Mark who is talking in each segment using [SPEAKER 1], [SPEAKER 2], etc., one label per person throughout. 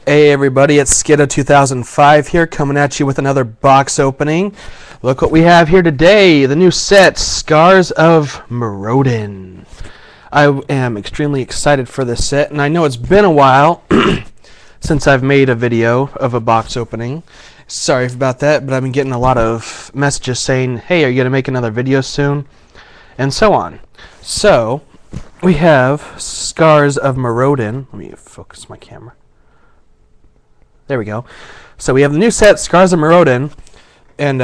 [SPEAKER 1] Hey everybody, it's Skiddo 2005 here, coming at you with another box opening. Look what we have here today, the new set, Scars of Mirrodin. I am extremely excited for this set, and I know it's been a while since I've made a video of a box opening. Sorry about that, but I've been getting a lot of messages saying, hey, are you going to make another video soon? And so on. So, we have Scars of Mirrodin. Let me focus my camera. There we go. So we have the new set, Scars of Mirrodin, and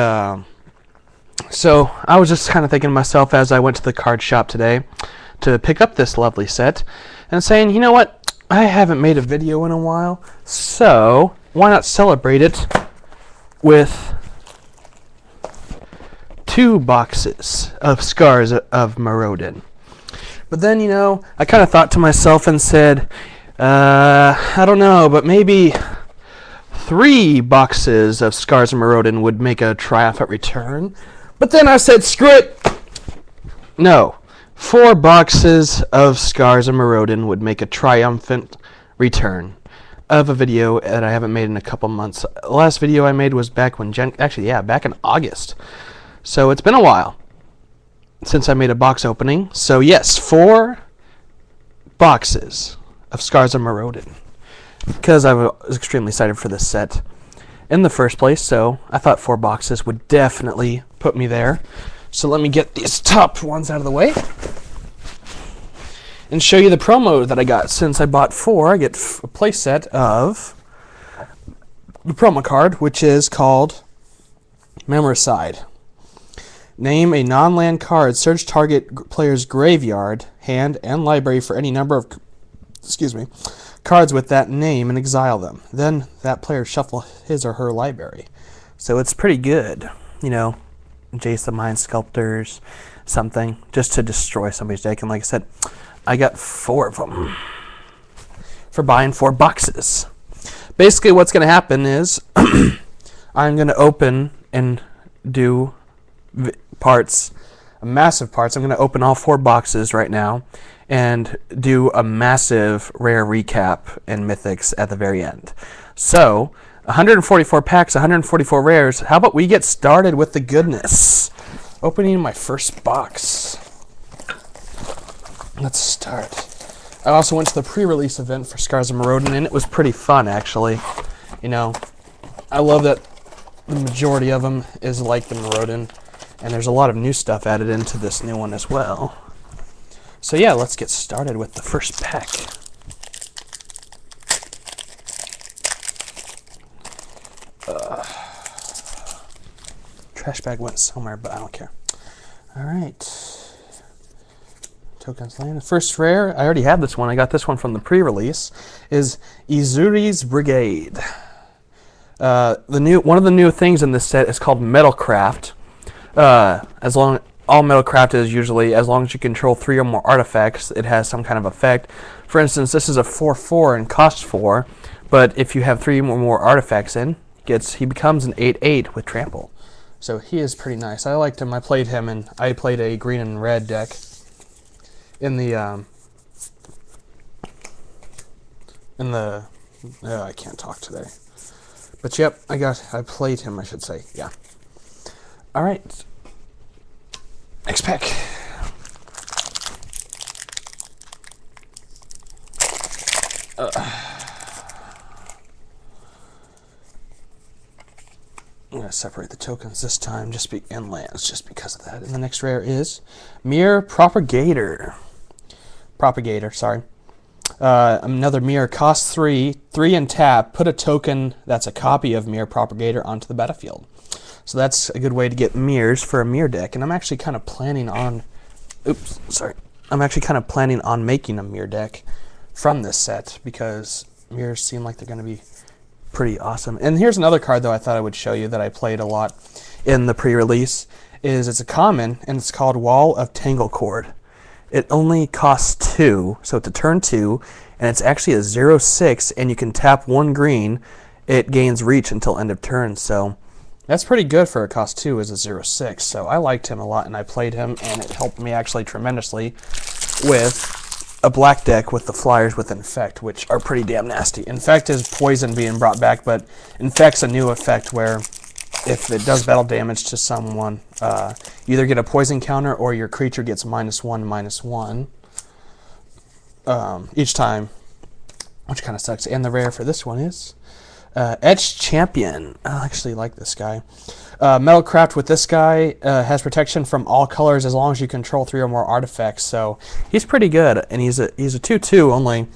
[SPEAKER 1] so I was just kind of thinking to myself as I went to the card shop today to pick up this lovely set, and saying, you know what, I haven't made a video in a while, so why not celebrate it with 2 boxes of Scars of Mirrodin. But then, you know, I kind of thought to myself and said, I don't know, but maybe 3 boxes of Scars of Mirrodin would make a triumphant return. But then I said, screw it! No. 4 boxes of Scars of Mirrodin would make a triumphant return of a video that I haven't made in a couple months. The last video I made was back when back in August. So it's been a while since I made a box opening. So yes, 4 boxes of Scars of Mirrodin, because I was extremely excited for this set in the first place, so I thought 4 boxes would definitely put me there. So let me get these top ones out of the way and show you the promo that I got. Since I bought 4, I get a playset of the promo card, which is called Memoricide. Name a non-land card. Search target player's graveyard, hand, and library for any number of cards with that name and exile them. Then that player shuffle his or her library. So it's pretty good. You know, Jace the Mind Sculptors, something, just to destroy somebody's deck. And like I said, I got 4 of them for buying 4 boxes. Basically what's going to happen is I'm going to open and do parts, massive parts. I'm going to open all 4 boxes right now and do a massive rare recap and mythics at the very end. So 144 packs, 144 rares. How about we get started with the goodness? Opening my first box. Let's start. I also went to the pre-release event for Scars of Mirrodin, and it was pretty fun, actually. You know, I love that the majority of them is like the Mirrodin, and there's a lot of new stuff added into this new one as well. So yeah, let's get started with the first pack. Trash bag went somewhere, but I don't care. Alright. Tokens land. First rare, I already had this one. I got this one from the pre-release, is Izuri's Brigade. One of the new things in this set is called Metalcraft. All Metalcraft is usually, as long as you control 3 or more artifacts, it has some kind of effect. For instance, this is a 4/4 and costs 4, but if you have 3 or more artifacts in, he becomes an 8/8 with trample. So he is pretty nice. I liked him. I played him, and I played a green and red deck in the I can't talk today. But yep, I played him, I should say. Yeah. All right. Next pack. I'm going to separate the tokens this time and lands just because of that. And the next rare is Mirror Propagator. Another mirror, costs 3 and tap. Put a token that's a copy of Mirror Propagator onto the battlefield. So that's a good way to get mirrors for a mirror deck. And I'm actually kind of planning on making a mirror deck from this set, because mirrors seem like they're going to be pretty awesome. And here's another card, though, I thought I would show you that I played a lot in the pre-release. It's a common, and it's called Wall of Tanglecord. It only costs 2, so it's a turn 2, and it's actually a 0/6, and you can tap 1 green. It gains reach until end of turn, so that's pretty good for a cost 2 as a 0/6. So I liked him a lot, and I played him, and it helped me actually tremendously with a black deck with the flyers with Infect, which are pretty damn nasty. Infect is poison being brought back, but Infect's a new effect where if it does battle damage to someone, you either get a poison counter or your creature gets -1/-1 each time, which kind of sucks. And the rare for this one is Etched Champion. I actually like this guy. Metalcraft with this guy has protection from all colors as long as you control 3 or more artifacts. So he's pretty good, and he's a 2/2 only.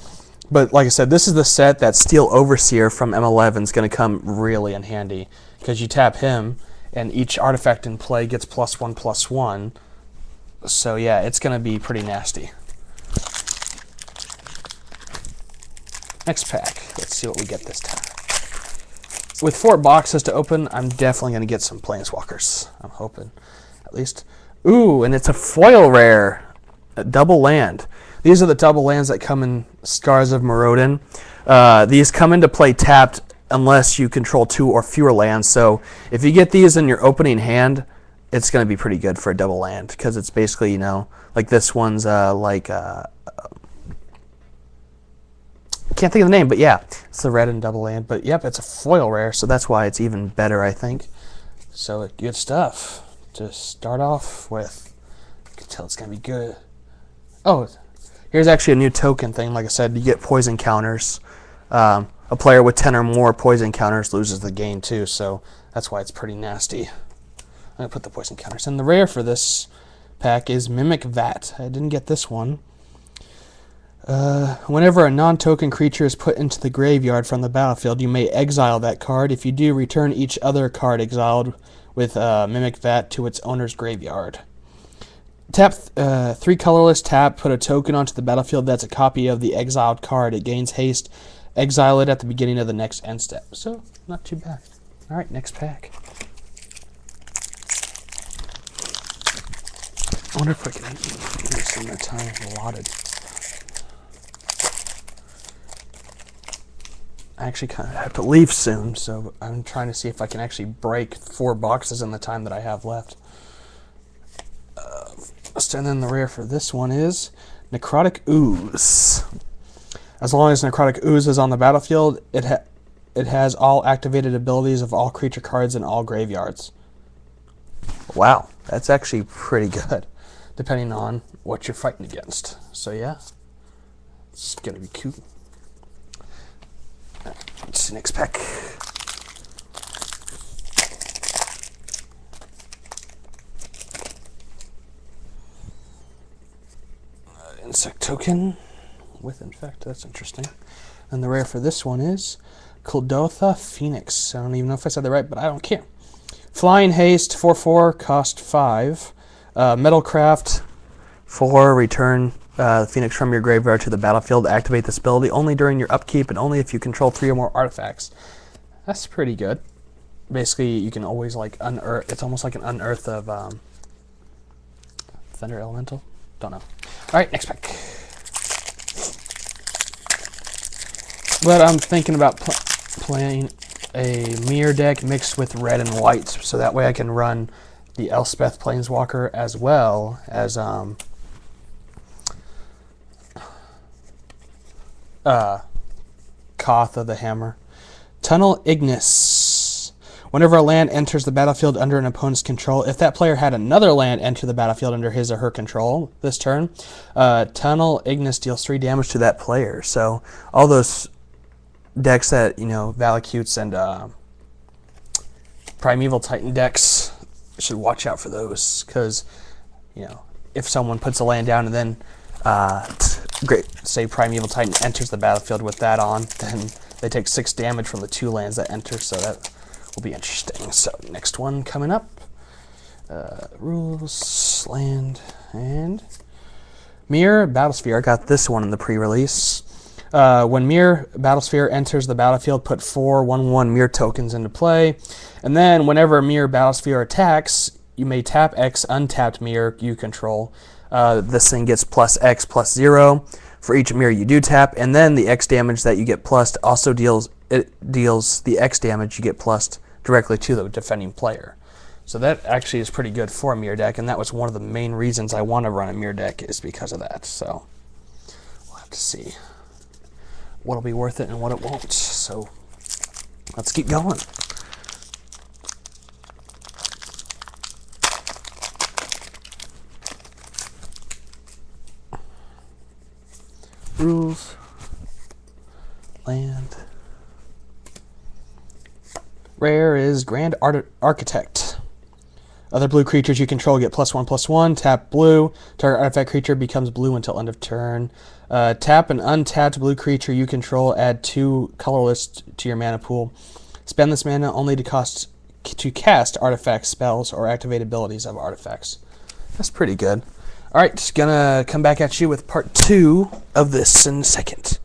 [SPEAKER 1] But like I said, this is the set that Steel Overseer from M11 is going to come really in handy, because you tap him, and each artifact in play gets +1/+1. So yeah, it's going to be pretty nasty. Next pack. Let's see what we get this time. With 4 boxes to open, I'm definitely going to get some Planeswalkers. I'm hoping, at least. Ooh, and it's a foil rare. A double land. These are the double lands that come in Scars of Mirrodin. These come into play tapped unless you control 2 or fewer lands. So if you get these in your opening hand, it's going to be pretty good for a double land, because it's basically, you know, like this one's can't think of the name, but yeah, it's the red and double land. But yep, it's a foil rare, so that's why it's even better, I think. So good stuff to start off with. You can tell it's gonna be good. Oh, here's actually a new token thing. Like I said, you get poison counters. A player with 10 or more poison counters loses the game too, so that's why it's pretty nasty. I'm gonna put the poison counters in. The rare for this pack is Mimic Vat. I didn't get this one. Whenever a non-token creature is put into the graveyard from the battlefield, you may exile that card. If you do, return each other card exiled with Mimic Vat to its owner's graveyard. Tap 3 colorless, tap, put a token onto the battlefield that's a copy of the exiled card. It gains haste. Exile it at the beginning of the next end step. So, not too bad. Alright, next pack. I wonder if I can use some of the time allotted. I actually kind of have to leave soon, so I'm trying to see if I can actually break 4 boxes in the time that I have left. And then the rare for this one is Necrotic Ooze. As long as Necrotic Ooze is on the battlefield, it has all activated abilities of all creature cards in all graveyards. Wow, that's actually pretty good, depending on what you're fighting against. So yeah, it's gonna be cute. Let's see next pack. Insect token with Infect. That's interesting. And the rare for this one is Kuldotha Phoenix. I don't even know if I said that right, but I don't care. Flying Haste, 4/4, cost 5. Metalcraft, 4, return the Phoenix from your graveyard to the battlefield. Activate this ability only during your upkeep and only if you control 3 or more artifacts. That's pretty good. Basically, you can always like unearth. It's almost like an unearth of Thunder Elemental. Don't know. All right, next pack. But I'm thinking about playing a mirror deck mixed with red and white, so that way I can run the Elspeth Planeswalker as well as Koth of the Hammer. Tunnel Ignis. Whenever a land enters the battlefield under an opponent's control, if that player had another land enter the battlefield under his or her control this turn, Tunnel Ignis deals 3 damage to that player. So all those decks that, you know, Valakutes and Primeval Titan decks should watch out for those, because, you know, if someone puts a land down and then say Primeval Titan enters the battlefield with that on, then they take 6 damage from the 2 lands that enter, so that will be interesting. So next one coming up, rules, land, and Mirror Battlesphere. I got this one in the pre-release. When Mirror Battlesphere enters the battlefield, put 4 1/1 Mirror tokens into play, and then whenever Mirror Battlesphere attacks, you may tap X untapped mirror you control. This thing gets +X/+0 for each mirror you do tap, and then the X damage that you get plussed also deals the X damage you get plussed directly to the defending player. So that actually is pretty good for a mirror deck, and that was one of the main reasons I want to run a mirror deck, is because of that. So to see what'll be worth it and what it won't. So let's keep going. Rules. Land. Rare is Grand Architect. Other blue creatures you control get +1/+1. Tap blue. Target artifact creature becomes blue until end of turn. Tap an untapped blue creature you control. Add 2 colorless to your mana pool. Spend this mana only to cast artifact spells or activate abilities of artifacts. That's pretty good. All right, just gonna come back at you with part 2 of this in a second.